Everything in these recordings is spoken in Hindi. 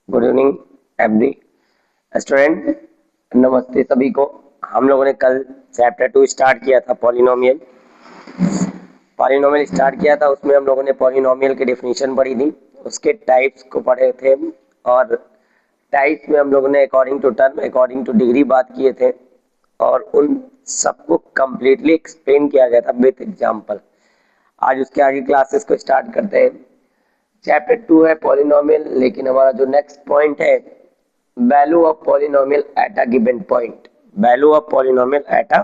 Good evening every student. नमस्ते सभी को। हम लोगों ने कल चैप्टर 2 स्टार्ट किया था। पॉलिनोमियल पॉलिनोमियल स्टार्ट किया था। उसमें हम लोगों ने पॉलिनोमियल की डेफिनेशन पढ़ी थी, उसके टाइप्स को पढ़े थे, और टाइप्स में हम लोगों ने according to term, according to degree बात किए थे, और उन सबको कंप्लीटली एक्सप्लेन किया गया था विथ एग्जाम्पल। आज उसके आगे क्लासेस को स्टार्ट करते हैं। चैप्टर 2 है पॉलिनोमियल, लेकिन हमारा जो नेक्स्ट पॉइंट है, value of polynomial at a given point. Value of polynomial at a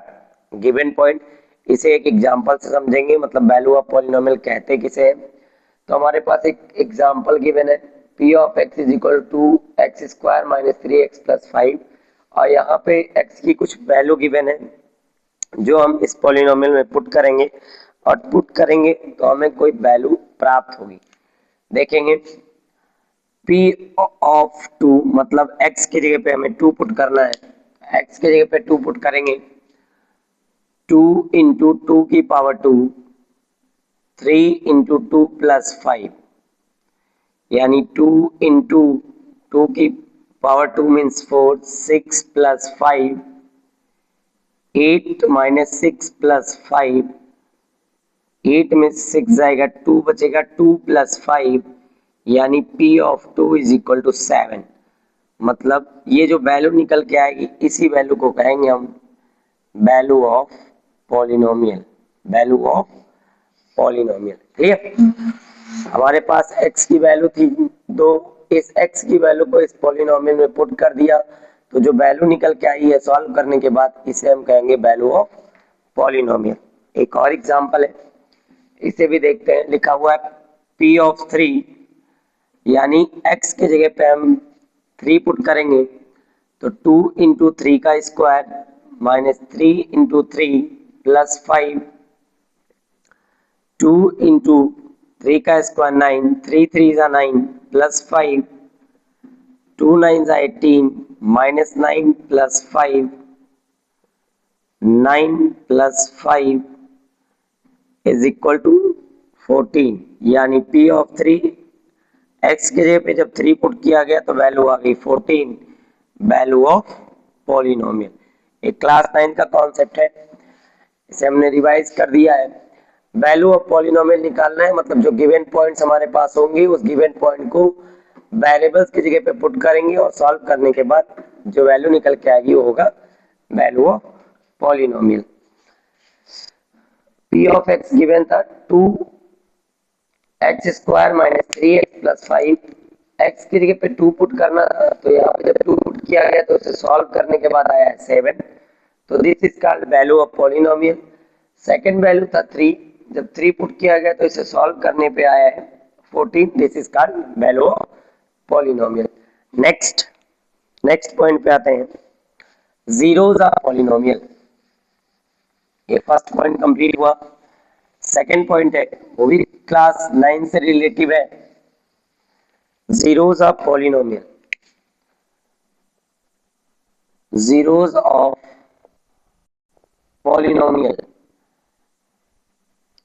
given point, इसे एक एग्जांपल से समझेंगे। मतलब वैल्यू ऑफ पॉलिनोमियल कहते किसे हैं। तो हमारे पास एक एग्जांपल गिवन है, p of x is equal to x square minus 3x plus 5, और यहाँ पे x की कुछ वैल्यू गिवन है जो हम इस पॉलिनोमियल में पुट करेंगे, और पुट करेंगे तो हमें कोई वैल्यू प्राप्त होगी। देखेंगे p ऑफ 2, मतलब x की जगह पे हमें 2 पुट करना है। x की जगह पे 2 पुट करेंगे, 2 इंटू 2 की पावर 2, 3 इंटू 2 प्लस 5, यानी 2 इंटू 2 की power 2 means 4, 6 plus 5, 8 minus 6 plus 5, 8 में 6 जाएगा, 2 बचेगा, 2 प्लस 5, यानी p of 2 is equal to 7। मतलब ये जो वैल्यू निकल के आएगी, इसी वैल्यू को कहेंगे हम value of polynomial. Value of polynomial, clear. हमारे पास x की वैल्यू थी 2, इस x की वैल्यू को इस पॉलिनोमियल में पुट कर दिया, तो जो वैल्यू निकल के आई है सॉल्व करने के बाद, इसे हम कहेंगे वैल्यू ऑफ पॉलिनोमियल। एक और एग्जांपल है, इसे भी देखते हैं। लिखा हुआ है p ऑफ 3, यानी x के जगह पे हम 3 पुट करेंगे, तो 2 इंटू 3 का square minus 3 into 3 plus 5, 2 into 3 का स्क्वायर 9, 3 3 जा 9 प्लस 5, 2 9 जा 18 minus 9 plus 5, 9 plus 5 is equal to 14, यानी p ऑफ 3, x के जगह पे जब 3 पुट किया गया तो वैल्यू आ गई 14, वैल्यू ऑफ पॉलिनोमियल। एक क्लास 9 का कॉन्सेप्ट है, इसे हमने रिवाइज कर दिया है। वैल्यू ऑफ पॉलिनोमियल निकालना है, मतलब जो गिवन पॉइंट्स हमारे पास होंगे, उस गिवन पॉइंट को वेरिएबल्स की जगह पे पुट करेंगे, और सॉल्व करने के बाद जो वैल्यू निकल के आएगी वो होगा value of polynomial. p of x given था 2 x square minus 3x plus 5, x की जगह पे 2 पुट करना था, तो यहाँ पे जब 2 पुट किया गया तो उसे सॉल्व करने के बाद आया है 7, तो this is called value of polynomial. Second value था 3, जब 3 पुट किया गया तो इसे सॉल्व करने पे आया है 14, this is called value of polynomial. Next point पे आते हैं, जीरोस ऑफ पॉलिनोमियल। ये फर्स्ट पॉइंट कंप्लीट हुआ। सेकंड पॉइंट है, वो भी क्लास 9 से रिलेटिव है, zeros of polynomial. Zeros of polynomial,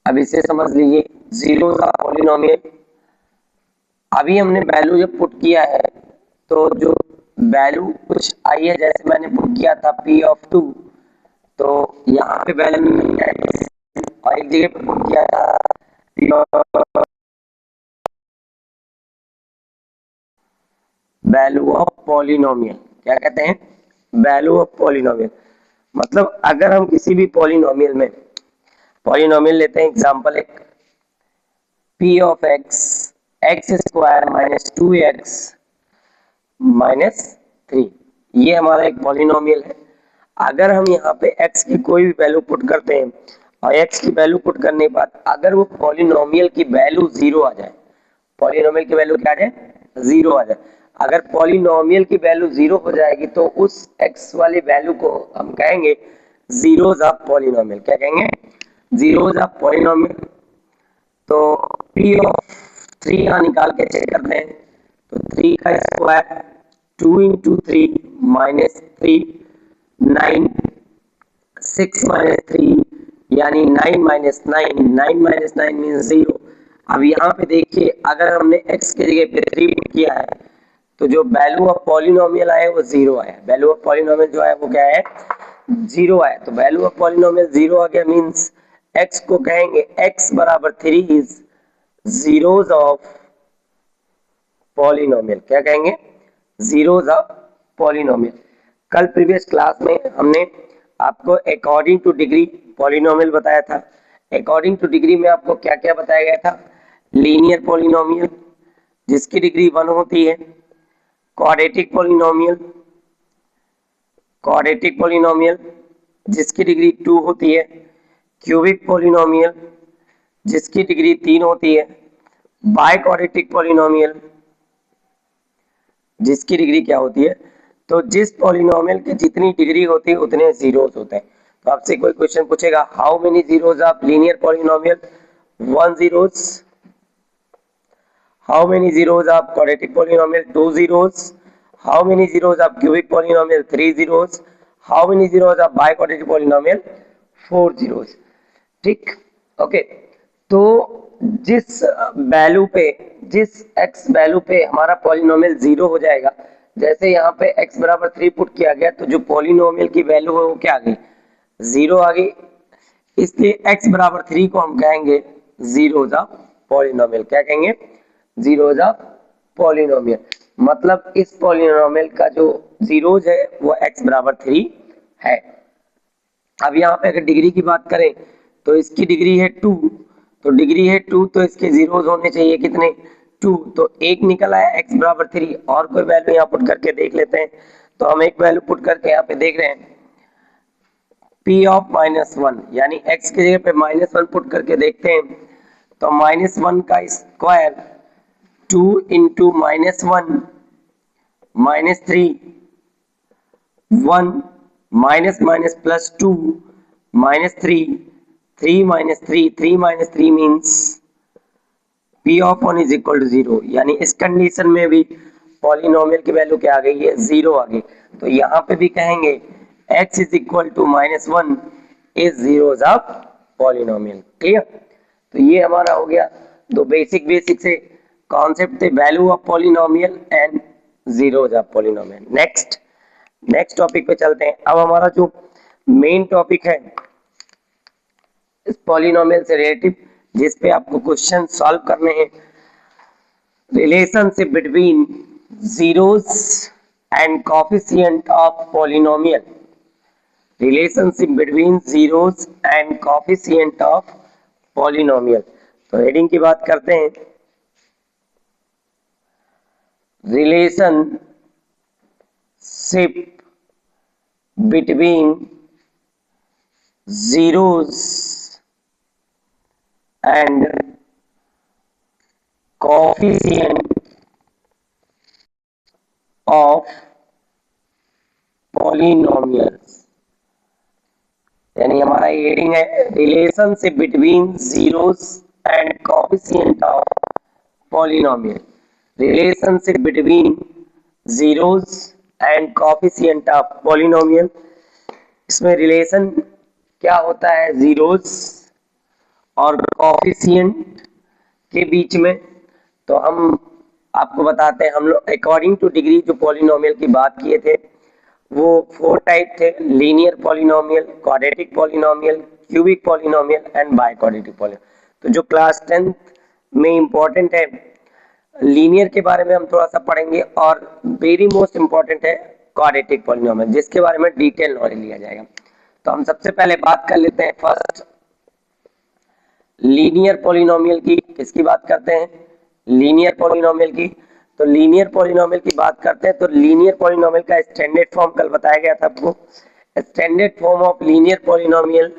अब इसे समझ लीजिए। जीरोस ऑफ पॉलिनोमियल, अभी हमने वैल्यू जब पुट किया है, तो जो वैल्यू कुछ आई है, जैसे मैंने पुट किया था p ऑफ 2, तो यहाँ पे वैल्यू नहीं आई, और एक जगह पे पुट किया था p of value of polynomial. क्या कहते हैं? Value of polynomial. मतलब अगर हम किसी भी पॉलिनोमियल में, पॉलिनोमियल लेते हैं एग्जांपल एक, p of x, x square minus 2x minus 3, ये हमारा एक पॉलिनोमियल है। अगर हम यहाँ पे x की कोई भी वैल्यू पुट करते हैं, और x की वैल्यू पुट करने के बाद अगर वो पॉलिनोमियल की वैल्यू 0 आ जाए, पॉलिनोमियल की वैल्यू क्या आ जाए? 0 आ जाए। अगर पॉलिनोमियल की वैल्यू 0 हो जाएगी, तो उस x वाली वैल्यू को हम कहेंगे जीरोस ऑफ पॉलिनोमियल। क्या कहेंगे? Zeros of polynomial. तो p ऑफ 3 यहाँ निकाल के चेक करते हैं, तो 3 का स्क्वायर 2 इंटू 3 माइनस 3, 9, 6 माइनस 3, यानी 9 माइनस 9, 9 माइनस 9 मीन्स 0। अब यहाँ पे देखिए, अगर हमने x के जगह पे 3 पुट किया है, तो जो वैल्यू ऑफ पॉलिनोमियल आया वो 0 आया, वैल्यू ऑफ पॉलिनोमियल जो आया वो क्या है, 0 आया। तो वैल्यू ऑफ पॉलिनोमियल 0 आ गया, मींस x को कहेंगे x बराबर 3 इज जीरोस ऑफ पॉलिनोमियल। क्या कहेंगे, जीरोस ऑफ पॉलिनोमियल। कल प्रीवियस क्लास में हमने आपको अकॉर्डिंग टू डिग्री पॉलिनोमियल बताया था। अकॉर्डिंग टू डिग्री में आपको क्या क्या बताया गया था, लीनियर पॉलिनोमियल जिसकी डिग्री 1 होती है, क्वाड्रेटिक पॉलिनोमियल, क्वाड्रेटिक पॉलिनोमियल जिसकी डिग्री 2 होती है, क्यूबिक पॉलिनोमियल जिसकी डिग्री 3 होती है, बाय क्वाड्रेटिक पॉलिनोमियल जिसकी डिग्री क्या होती है, तो जिस पॉलिनोमियल की जितनी डिग्री होती है उतने जीरोस होते हैं। तो आपसे कोई क्वेश्चन पूछेगा, how many zeros of linear polynomial, 1 zeros, how many zeros of quadratic polynomial, 2 zeros, how many zeros of cubic polynomial, 3 zeros, how many zeros of biquadratic polynomial, 4 zeros। ठीक, ओके। तो जिस वैल्यू पे, जिस x वैल्यू पे हमारा पॉलिनोमियल 0 हो जाएगा, जैसे यहाँ पे x बराबर 3 पुट किया गया तो जो पॉलिनोमियल की वैल्यू है वो क्या आ गई, 0 आ गई। इसलिए x बराबर 3 को हम कहेंगे जीरोस ऑफ पॉलिनोमियल। क्या कहेंगे, जीरोस ऑफ पॉलिनोमियल। मतलब इस पॉलिनोमियल का जो जीरोस है वो x बराबर 3 है। अब यहाँ पे अगर डिग्री की बात करें तो इसकी डिग्री है 2, तो डिग्री है 2 तो इसके जीरोस होने चाहिए कितने, 2। तो एक निकल आया x बराबर 3। और कोई वैल्यू यहाँ पुट करके देख लेते हैं। तो हम एक वैल्यू पुट करके यहाँ पे देख रहे हैं p ऑफ -1, यानी x की जगह पे -1 पुट करके देखते हैं। तो -1 का square 2 into -1 -3 1 minus minus plus 2 -3 3 -3 3 -3 means p of 1 is equal to 0। यानी इस कंडीशन में भी पॉलिनोमियल की वैल्यू क्या आ गई है, 0 आ गई। तो यहाँ पे भी कहेंगे x is equal to -1 is zeros of polynomial. Clear. तो ये हमारा हो गया दो बेसिक से कॉन्सेप्ट थे, value of polynomial and zeros of polynomial. Next topic पे चलते हैं। अब हमारा जो मेन टॉपिक है इस पॉलिनोमियल से रिलेटिव, जिस पे आपको क्वेश्चन सॉल्व करने हैं, relationship between zeros and coefficient of polynomial, relationship between zeros and coefficient of polynomial. तो हेडिंग की बात करते हैं, relationship between zeros and coefficient of polynomials। यानी हमारा हेडिंग है relationship between zeros and coefficient of polynomial, relationship between zeros and coefficient of polynomial. इसमें रिलेशन क्या होता है जीरोस और कोएफिशिएंट के बीच में, तो हम आपको बताते हैं। हम लोग अकॉर्डिंग टू डिग्री जो पॉलिनोमियल की बात किए थे वो 4 टाइप थे, linear polynomial, quadratic polynomial, cubic polynomial and by quadratic polynomial. तो जो क्लास 10 में इंपॉर्टेंट है, लीनियर के बारे में हम थोड़ा सा पढ़ेंगे और वेरी मोस्ट इंपॉर्टेंट है क्वाड्रेटिक पॉलिनोमियल, जिसके बारे में डिटेल नॉलेज लिया जाएगा। तो हम सबसे पहले बात कर लेते हैं फर्स्ट लीनियर पॉलिनोमियल की। किसकी बात करते हैं, लीनियर पॉलिनोमियल की। तो लीनियर पॉलिनोमियल की बात करते हैं तो लीनियर पॉलिनोमियल का स्टैंडर्ड फॉर्म कल बताया गया था आपको। Standard form of linear polynomial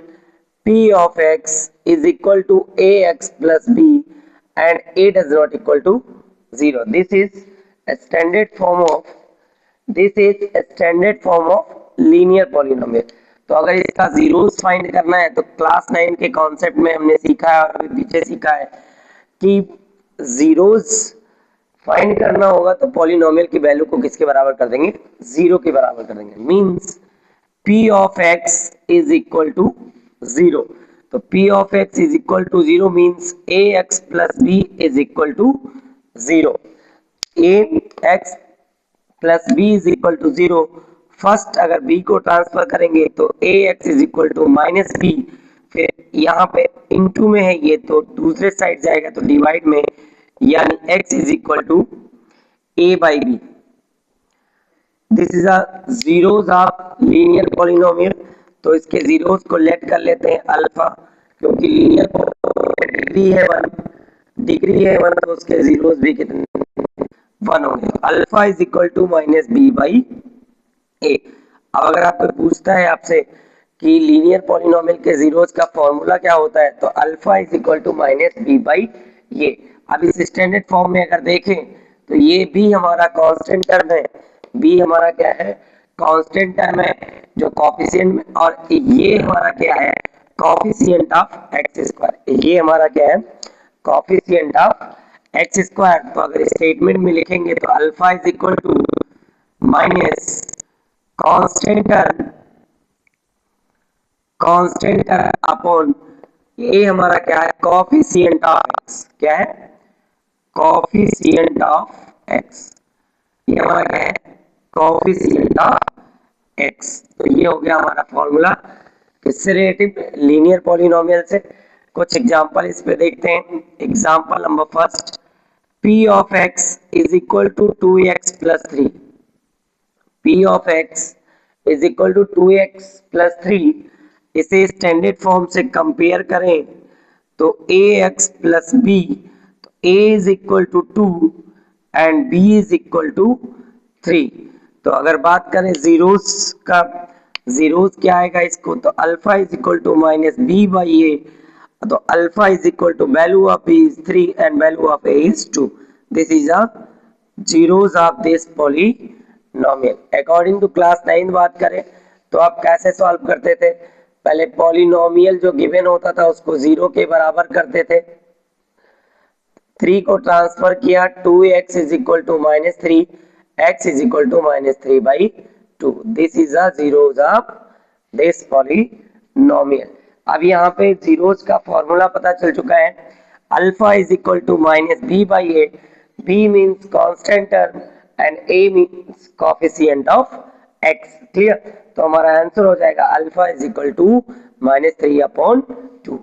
p of x is equal to ax plus b and a does not equal to 0। This is a standard form of linear polynomial। तो अगर इसका जीरोस फाइंड करना है तो क्लास 9 के कॉन्सेप्ट में हमने सीखा है और पीछे सीखा है कि जीरोस फाइंड करना होगा तो पॉलिनोमियल की वैल्यू को किसके बराबर कर देंगे, 0 के बराबर कर देंगे। Means p of x is equal to 0। तो p of x is equal to 0 means ax plus b is equal to 0। ax plus b is equal to 0। First अगर b को ट्रांसफर करेंगे तो ax is equal to minus b, फिर यहाँ पे इनटू में है ये तो दूसरे साइड जाएगा तो डिवाइड में, यानी x is equal to a by b. This is a zeros of linear polynomial. तो इसके जीरोस को लेट कर लेते हैं अल्फा, क्योंकि लीनियर डिग्री है 1, डिग्री है 1 तो उसके जीरोस भी कितने 1 होंगे। Alpha is equal to minus B by A. अब अगर आपको पूछता है आपसे कि लीनियर पॉलिनोमियल के जीरोस का फॉर्मूला क्या होता है, तो alpha is equal to minus B by A. अब इस स्टैंडर्ड फॉर्म में अगर देखें तो ये भी हमारा कांस्टेंट टर्म है, बी हमारा क्या है कांस्टेंट टर्म है जो कोफिशिएंट में, और ये हमारा क्या है कोफिशिएंट ऑफ एक्स स्क्वायर, ये हमारा क्या है कोफिशिएंट ऑफ एक्स स्क्वायर। तो अगर स्टेटमेंट में लिखेंगे तो alpha is equal to minus constant term upon ये हमारा क्या है कोफिशिएंट ऑफ एक्स, क्या है कोफिशिएंट ऑफ एक्स, ये हमारा क्या है कोफिशिएंट ऑफ एक्स। तो ये हो गया हमारा फॉर्मूला किससे रिलेटिव लीनियर पॉलिनोमियल से। कुछ एग्जांपल इस पे देखते हैं। Example number first, p of x is equal to 2x plus 3। p of x is equal to 2x plus 3, इसे स्टैंडर्ड फॉर्म से कंपेयर करें तो ax plus b, तो a is equal to 2 and b is equal to 3। तो अगर बात करें जीरोस का, जीरोस क्या आएगा इसको, तो alpha is equal to minus B by A, तो alpha is equal to value of b is 3 and value of a is 2। This is a zeros of this polynomial. According to class 9 बात करें तो आप कैसे सॉल्व करते थे, पहले पॉलिनोमियल जो गिवन होता था उसको 0 के बराबर करते थे, 3 को ट्रांसफर किया, 2x is equal to minus 3, x is equal to minus 3 by 2। This is a zeros of this polynomial. अब यहाँ पे जीरोस का फॉर्मूला पता चल चुका है, alpha is equal to minus B by a, b means constant term and a means coefficient of x. Clear, तो हमारा आंसर हो जाएगा alpha is equal to minus 3 upon 2।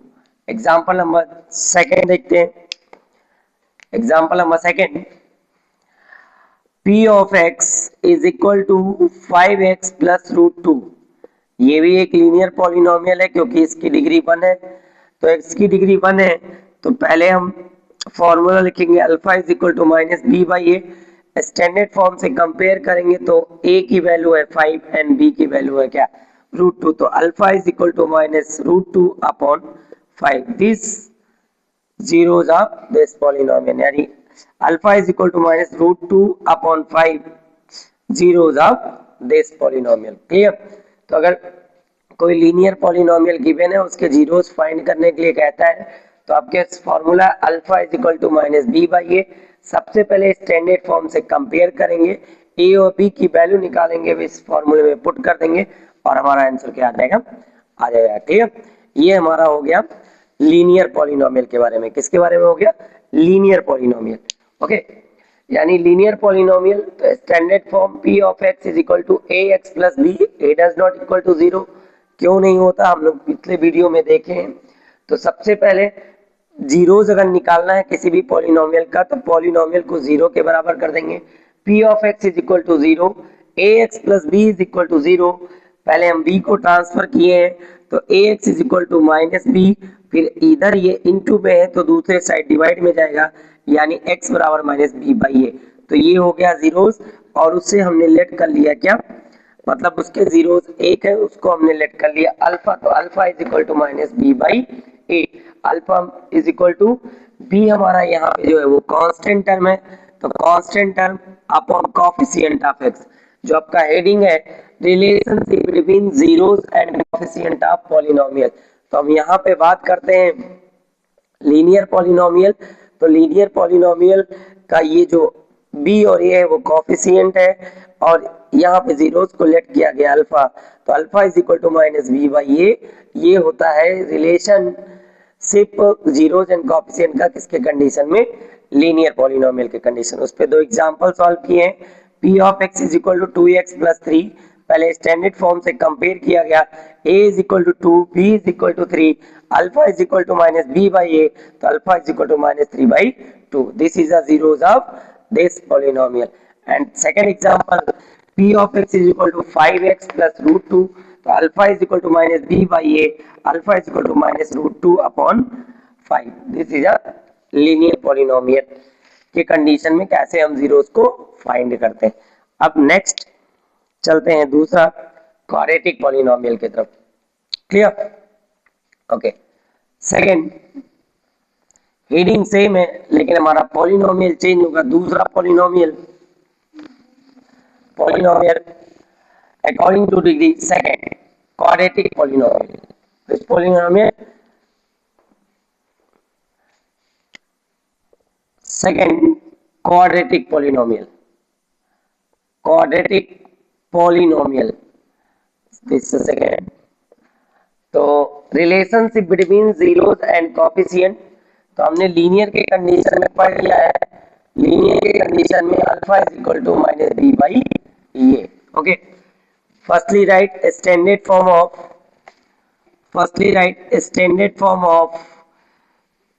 Example number second देखते हैं। Example number second, p of x is equal to 5x plus root 2। ये भी एक लीनियर पॉलिनोमियल है क्योंकि इसकी डिग्री 1 है, तो x की डिग्री 1 है तो पहले हम फॉर्मूला लिखेंगे alpha is equal to minus B by a, standard form से कंपेयर करेंगे तो a की वैल्यू है 5 एंड b की वैल्यू है क्या रूट 2, तो alpha is equal to minus root 2 upon 5। This zeros of this polynomial, यानी alpha is equal to minus root 2 upon 5 zeros of this polynomial. Clear, तो अगर कोई लीनियर पॉलिनोमियल गिवन है उसके जीरोस फाइंड करने के लिए कहता है तो आपके formula alpha is equal to minus B by A, सबसे पहले स्टैंडर्ड फॉर्म से कंपेयर करेंगे, ए और बी की वैल्यू निकालेंगे, इस फॉर्मूले में पुट कर देंगे और हमारा आंसर क्या आ जाएगा। ठीक, ये हमारा हो गया लीनियर पॉलिनोमियल के बारे में। किसके बारे में हो गया, लीनियर पॉलिनोमियल। ओके, यानी लीनियर पॉलिनोमियल तो standard form p of x is equal to ax plus b, a does not equal to 0। क्यों नहीं होता, हम लोग पिछले वीडियो में देखे हैं। तो सबसे पहले जीरोस अगर निकालना है किसी भी पॉलिनोमियल का तो पॉलिनोमियल को 0 के बराबर कर देंगे। p of x is equal to 0, ax plus b is equal to 0, पहले हम b को ट्रांसफर किए हैं तो ax is equal to minus b, फिर इधर ये इनटू में है तो दूसरे साइड डिवाइड में जाएगा, यानी x बराबर माइनस बी बाई ए। तो ये हो गया जीरोस और उससे हमने लेट कर लिया क्या, मतलब उसके जीरोस एक है उसको हमने लेट कर लिया अल्फा, तो alpha is equal to minus B by a. Alpha is equal to b, हमारा यहाँ पे जो है वो कांस्टेंट टर्म है, तो constant term upon coefficient of x. जो आपका हेडिंग है relationship between zeros and coefficient of polynomial. तो हम यहाँ पे बात करते हैं लीनियर पॉलिनोमियल। तो लीनियर पॉलिनोमियल का ये जो b और a है वो कोफिशिएंट है और यहाँ पे जीरोस को लेट किया गया अल्फा, तो alpha is equal to minus B by A. ये होता है रिलेशनशिप जीरोस एंड कोफिशिएंट का, किसके कंडीशन में, लीनियर पॉलिनोमियल के कंडीशन। उस पे दो एग्जांपल सॉल्व किए हैं, p of x is equal to 2x plus 3, पहले स्टैंडर्ड फॉर्म से कंपेयर किया गया, a is equal to 2, b is equal to 3, alpha is equal to minus b by a, तो alpha is equal to minus 3 by 2. This is the zeros of this polynomial. And second example, p of x is equal to 5x plus root 2, तो alpha is equal to minus b by a, alpha is equal to minus root 2 upon 5. This is a linear polynomial के कंडीशन में कैसे हम जीरोस को फाइंड करते हैं. अब नेक्स्ट चलते हैं दूसरा क्वाड्रेटिक पॉलिनोमियल की तरफ. Clear? Okay. Second heading same है लेकिन हमारा पॉलिनोमियल चेंज होगा. दूसरा polynomial according to degree, second quadratic polynomial. This polynomial second quadratic polynomial this is second. तो relationship between zeros and coefficient, तो हमने लीनियर के कंडीशन में पढ़ लिया है. लीनियर के कंडीशन में alpha is equal to minus B by a. Okay. Firstly write standard form of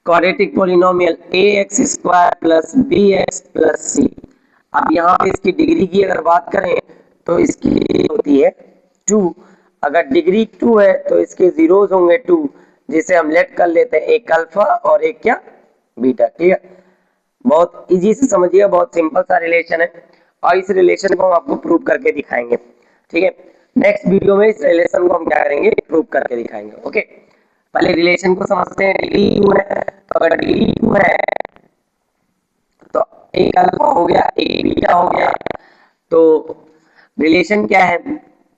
quadratic polynomial ax square plus bx plus c. अब यहाँ पे इसकी डिग्री की अगर बात करें तो इसकी होती है 2. अगर डिग्री 2 है तो इसके जीरोस होंगे 2, जिसे हम लेट कर लेते हैं एक अल्फा और एक क्या बीटा. क्लियर? बहुत इजी से समझिए, बहुत सिंपल सा रिलेशन है और इस रिलेशन को हम आपको प्रूव करके दिखाएंगे. ठीक है, नेक्स्ट वीडियो में इस रिलेशन को हम क्या करेंगे, प्रूव करके दिखाएंगे. ओके, पहले रिलेशन को समझते हैं. डिग्री 2 है तो अगर डिग्री 2 है तो एक अल्फा हो गया एक बीटा हो गया, तो रिलेशन क्या है,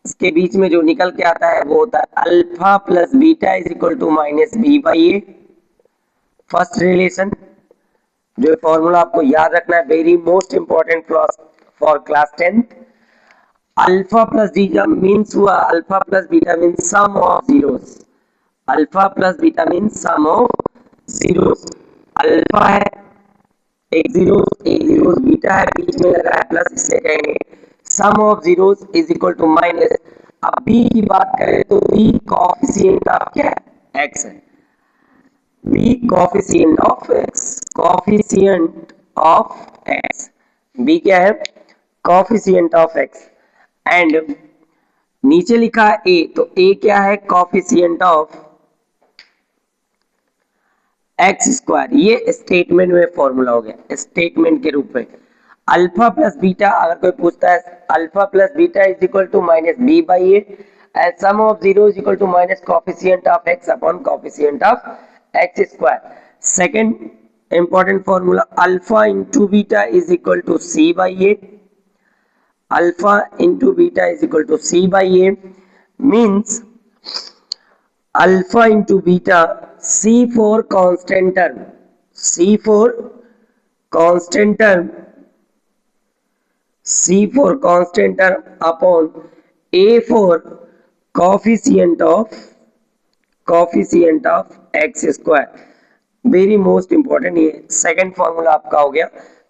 इसके बीच में जो निकल के आता है वो होता है alpha plus beta is equal to minus B by A. First relation, जो फॉर्मूला आपको याद रखना है, very most important for class 10th. Alpha plus beta means हुआ, alpha plus beta means sum of zeros. Alpha plus beta means sum of zeros. Alpha है एक जीरोस बीटा है बीच में लगा है प्लस, इससे कहेंगे sum of zeros is equal to minus. अब बी की बात करें तो बी कोएफिशिएंट ऑफ क्या है, एक्स है. B coefficient of x. B क्या है, कोएफिशिएंट ऑफ एक्स. एंड नीचे लिखा है ए, तो ए क्या है, कोएफिशिएंट ऑफ एक्स स्क्वायर. ये स्टेटमेंट में फॉर्मूला हो गया, स्टेटमेंट के रूप में. अल्फा प्लस बीटा, अगर कोई पूछता है alpha plus beta is equal to minus B by a, and sum of zero is equal to minus coefficient of x upon coefficient of x square. Second important formula, alpha into beta is equal to c by a. Alpha into beta is equal to c by a means alpha into beta, C for constant term, C for constant term upon A for coefficient of x square. Very most important, ये सेकंड फॉर्मूला आपका हो गया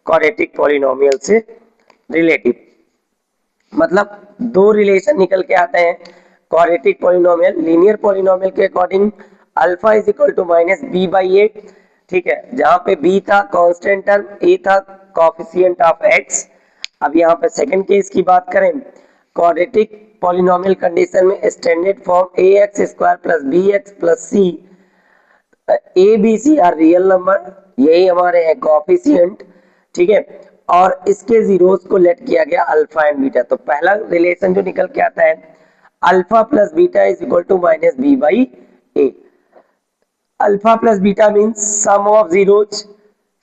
क्वाड्रेटिक पॉलिनोमियल से रिलेटिव. मतलब दो रिलेशन निकल के आते हैं क्वाड्रेटिक पॉलिनोमियल. लीनियर पॉलिनोमियल के according alpha is equal to minus B by A. ठीक है, जहां पे बी था कांस्टेंट टर्म, ए था कोएफिशिएंट ऑफ एक्स. अब यहाँ पे सेकंड केस की बात करें, क्वाड्रेटिक पॉलिनोमियल कंडीशन में standard form a x square plus b x plus c. A b c are real number, यही हमारे हैं कोएफिशिएंट. ठीक है, और इसके जीरोस को लेट किया गया अल्फा एंड बीटा. तो पहला रिलेशन जो निकल के आता है, alpha plus beta is equal to minus B by a. Alpha plus beta means sum of zeros.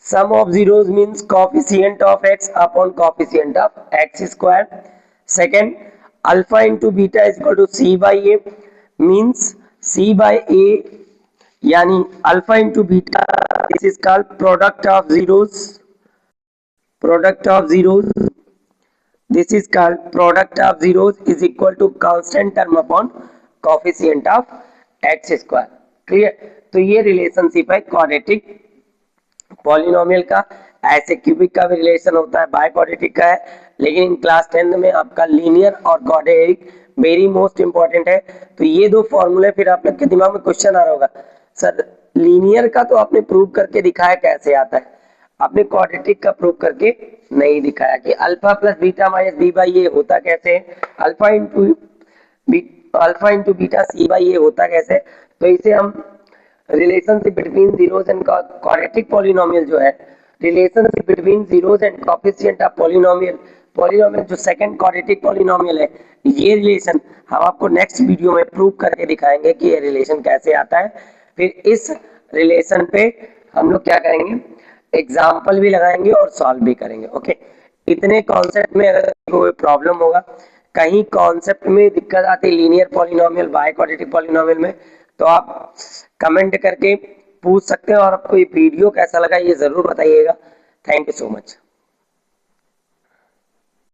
Sum of zeros means coefficient of x upon coefficient of x square. Second, alpha into beta is equal to c by a means c by a, yani alpha into beta. This is called product of zeros. Product of zeros. This is called product of zeros is equal to constant term upon coefficient of x square. Clear? तो ये रिलेशनशिप है क्वाड्रेटिक पॉलिनोमियल का. ऐसे क्यूबिक का भी रिलेशन होता है, बाय क्वाड्रेटिक का है, लेकिन क्लास 10th में आपका लीनियर और क्वाड्रेटिक वेरी मोस्ट इंपॉर्टेंट है। तो ये दो फॉर्मूले फिर आप लोग के दिमाग में क्वेश्चन आ रहा होगा, सर लीनियर का तो आपने प्रूव करके दिखाया, कैसे आता है? आपने क्वाड्रेटिक का प्रूव करके नहीं दिखाया कि alpha plus beta minus B by A होता कैसे है, alpha into beta C by A होता कैसे। तो इसे हम relationship between zeros and quadratic polynomial जो है, relationship between zeros and coefficient of polynomial, polynomial जो सेकंड क्वाड्रेटिक पॉलिनोमियल है, ये रिलेशन हम आपको नेक्स्ट वीडियो में प्रूव करके दिखाएंगे कि ये रिलेशन कैसे आता है। फिर इस रिलेशन पे हम लोग क्या करेंगे, एग्जाम्पल भी लगाएंगे और सॉल्व भी करेंगे। ओके, इतने कॉन्सेप्ट में अगर कोई प्रॉब्लम होगा, कहीं कॉन्सेप्ट में दिक्कत आती है linear polynomial by quadratic polynomial में, तो आप कमेंट करके पूछ सकते हैं। और आपको ये वीडियो कैसा लगा ये जरूर बताइएगा। Thank you so much.